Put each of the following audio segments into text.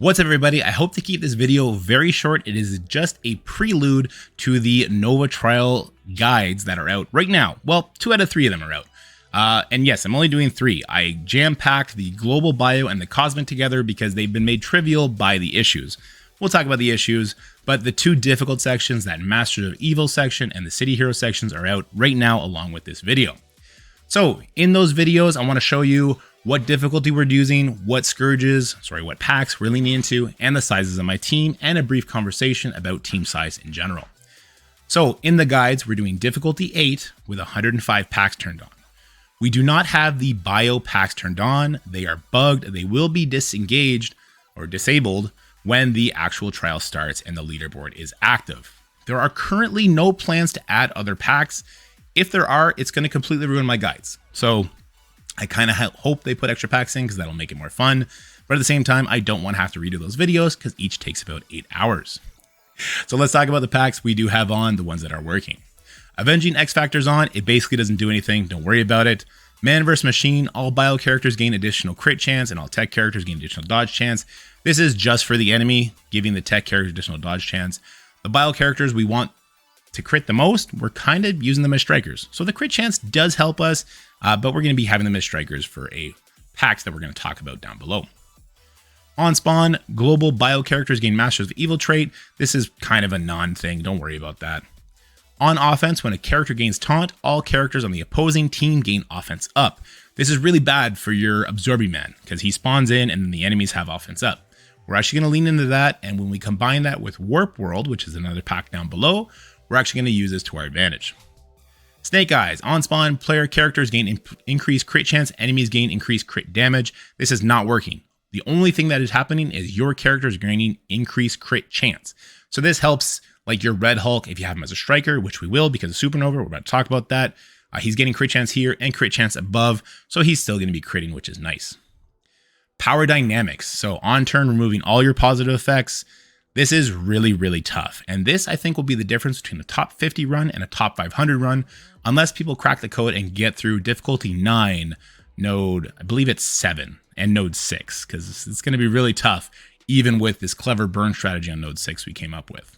What's up, everybody? I hope to keep this video very short. It is just a prelude to the Nova trial guides that are out right now. Well, 2 out of 3 of them are out. And yes, I'm only doing 3. I jam-packed the global bio and the cosmic together because they've been made trivial by the issues. We'll talk about the issues, but the 2 difficult sections, that Masters of Evil section and the City Hero sections, are out right now along with this video. So in those videos, I want to show you what difficulty we're using, what packs we're leaning into, and the sizes of my team, and a brief conversation about team size in general. So in the guides, we're doing difficulty 8 with 105 packs turned on. We do not have the bio packs turned on. They are bugged. They will be disengaged or disabled when the actual trial starts and the leaderboard is active. There are currently no plans to add other packs. If there are, it's going to completely ruin my guides. So I kind of hope they put extra packs in because that'll make it more fun. But at the same time, I don't want to have to redo those videos because each takes about 8 hours. So let's talk about the packs we do have on, the ones that are working. Avenging X Factor's on. It basically doesn't do anything. Don't worry about it. Man vs. Machine. All bio characters gain additional crit chance and all tech characters gain additional dodge chance. This is just for the enemy, giving the tech characters additional dodge chance. The bio characters we want to crit the most, we're kind of using them as strikers. So the crit chance does help us, but we're going to be having them as strikers for a packs that we're going to talk about down below. On spawn, global bio characters gain Masters of Evil trait. This is kind of a non-thing. Don't worry about that. On offense, when a character gains taunt, all characters on the opposing team gain offense up. This is really bad for your absorbing man because he spawns in and then the enemies have offense up. We're actually going to lean into that, and when we combine that with Warp World, which is another pack down below, we're actually going to use this to our advantage. Snake Eyes. On spawn, player characters gain increased crit chance, enemies gain increased crit damage. This is not working. The only thing that is happening is your character is gaining increased crit chance. So this helps like your Red Hulk if you have him as a striker, which we will because of Supernova. We're about to talk about that. He's getting crit chance here and crit chance above, so he's still going to be critting, which is nice. Power Dynamics. So on turn, removing all your positive effects. This is really, really tough. And this, I think, will be the difference between a top 50 run and a top 500 run, unless people crack the code and get through difficulty 9, node, I believe it's 7, and node 6, because it's going to be really tough, even with this clever burn strategy on node 6 we came up with.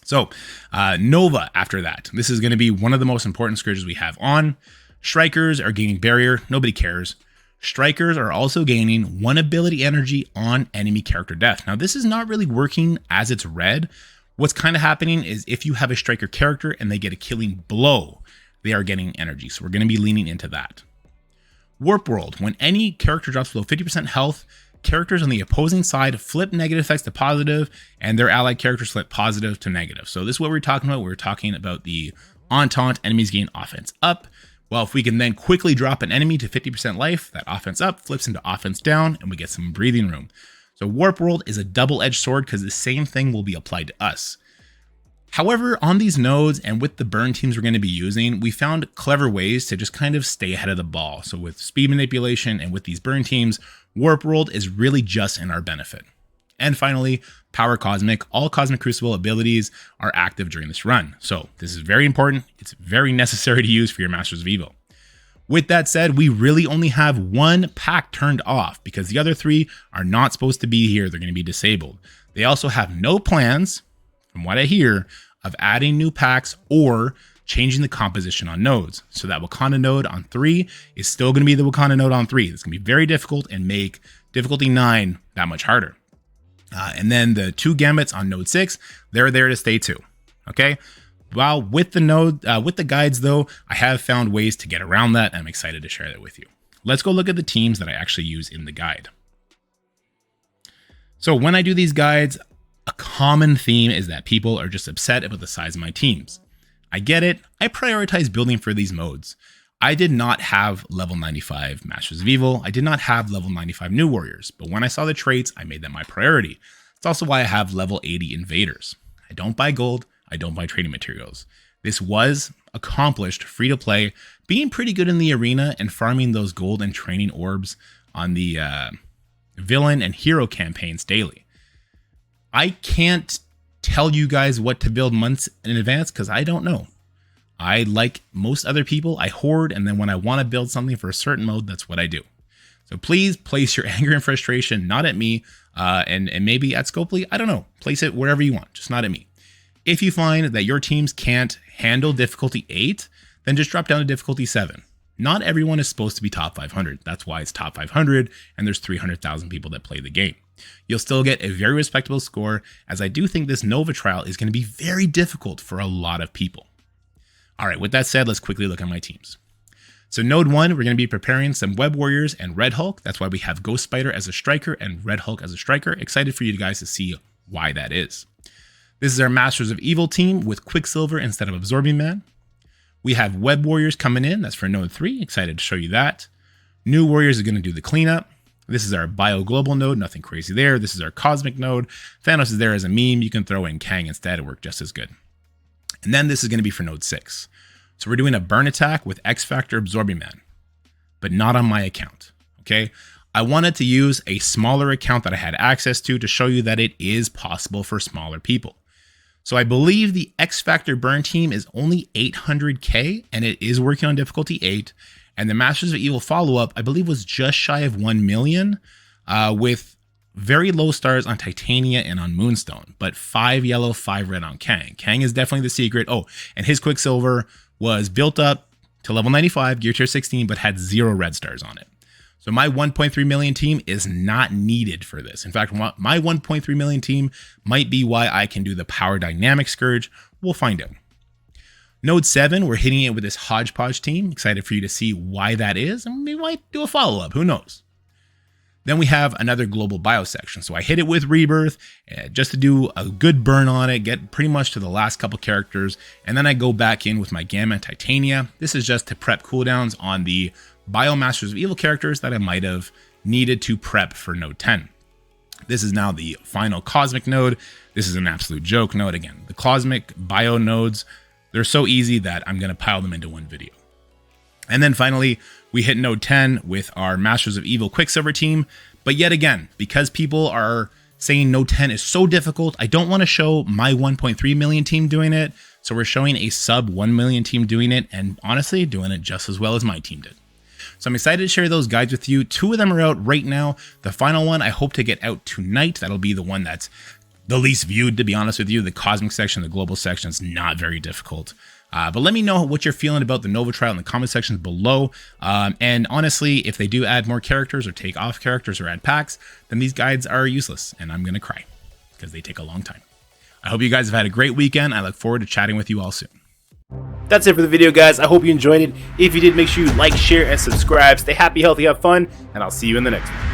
So Nova after that. This is going to be one of the most important scourges we have on. Strikers are gaining barrier. Nobody cares. Strikers are also gaining 1 ability energy on enemy character death. Now, this is not really working as it's read. What's kind of happening is if you have a striker character and they get a killing blow, they are getting energy. So we're going to be leaning into that. Warp World. When any character drops below 50% health, characters on the opposing side flip negative effects to positive, and their allied characters flip positive to negative. So this is what we're talking about. We're talking about the on taunt, enemies gain offense up. Well, if we can then quickly drop an enemy to 50% life, that offense up flips into offense down, and we get some breathing room. So Warp World is a double-edged sword because the same thing will be applied to us. However, on these nodes and with the burn teams we're going to be using, we found clever ways to just kind of stay ahead of the ball. So with speed manipulation and with these burn teams, Warp World is really just in our benefit. And finally, Power Cosmic. All Cosmic Crucible abilities are active during this run. So this is very important. It's very necessary to use for your Masters of Evil. With that said, we really only have 1 pack turned off because the other 3 are not supposed to be here. They're going to be disabled. They also have no plans, from what I hear, of adding new packs or changing the composition on nodes. So that Wakanda node on 3 is still going to be the Wakanda node on 3. It's going to be very difficult and make difficulty 9 that much harder. And then the 2 gambits on node 6, they're there to stay too. Okay. Well, with the guides though, I have found ways to get around that. And I'm excited to share that with you. Let's go look at the teams that I actually use in the guide. So when I do these guides, a common theme is that people are just upset about the size of my teams. I get it. I prioritize building for these modes. I did not have level 95 Masters of Evil. I did not have level 95 New Warriors, but when I saw the traits, I made them my priority. It's also why I have level 80 Invaders. I don't buy gold. I don't buy trading materials. This was accomplished free to play, being pretty good in the arena and farming those gold and training orbs on the villain and hero campaigns daily. I can't tell you guys what to build months in advance because I don't know. I, like most other people, I hoard, and then when I want to build something for a certain mode, that's what I do. So please place your anger and frustration not at me and maybe at Scopely. I don't know. Place it wherever you want, just not at me. If you find that your teams can't handle difficulty 8, then just drop down to difficulty 7. Not everyone is supposed to be top 500. That's why it's top 500 and there's 300,000 people that play the game. You'll still get a very respectable score, as I do think this Nova trial is going to be very difficult for a lot of people. All right, with that said, let's quickly look at my teams. So node 1, we're going to be preparing some Web Warriors and Red Hulk. That's why we have Ghost Spider as a striker and Red Hulk as a striker. Excited for you guys to see why that is. This is our Masters of Evil team with Quicksilver instead of Absorbing Man. We have Web Warriors coming in. That's for node 3. Excited to show you that. New Warriors is going to do the cleanup. This is our Bio Global node. Nothing crazy there. This is our Cosmic node. Thanos is there as a meme. You can throw in Kang instead. It worked just as good. And then this is going to be for node 6. So we're doing a burn attack with X Factor Absorbing Man, but not on my account, okay? I wanted to use a smaller account that I had access to show you that it is possible for smaller people. So I believe the X Factor burn team is only 800k and it is working on difficulty 8. And the Masters of Evil follow-up, I believe, was just shy of 1 million with very low stars on Titania and on Moonstone, but 5 yellow, 5 red on Kang. Kang is definitely the secret. Oh, and his Quicksilver was built up to level 95, gear tier 16, but had 0 red stars on it. So my 1.3 million team is not needed for this. In fact, my 1.3 million team might be why I can do the Power Dynamic Scourge. We'll find out. Node 7, we're hitting it with this Hodgepodge team. Excited for you to see why that is, and we might do a follow-up. Who knows? Then we have another global bio section. So I hit it with Rebirth just to do a good burn on it, get pretty much to the last couple characters. And then I go back in with my Gamma and Titania. This is just to prep cooldowns on the Bio Masters of Evil characters that I might have needed to prep for node 10. This is now the final Cosmic node. This is an absolute joke node. Again, the Cosmic Bio nodes, they're so easy that I'm going to pile them into one video. And then finally, we hit node 10 with our Masters of Evil Quicksilver team. But yet again, because people are saying node 10 is so difficult, I don't want to show my 1.3 million team doing it. So we're showing a sub 1 million team doing it, and honestly, doing it just as well as my team did. So I'm excited to share those guides with you. 2 of them are out right now. The final one, I hope to get out tonight. That'll be the one that's the least viewed, to be honest with you. The Cosmic section, the Global section is not very difficult. But let me know what you're feeling about the Nova trial in the comment sections below. And honestly, if they do add more characters or take off characters or add packs, then these guides are useless and I'm going to cry because they take a long time. I hope you guys have had a great weekend. I look forward to chatting with you all soon. That's it for the video, guys. I hope you enjoyed it. If you did, make sure you like, share, and subscribe. Stay happy, healthy, have fun, and I'll see you in the next one.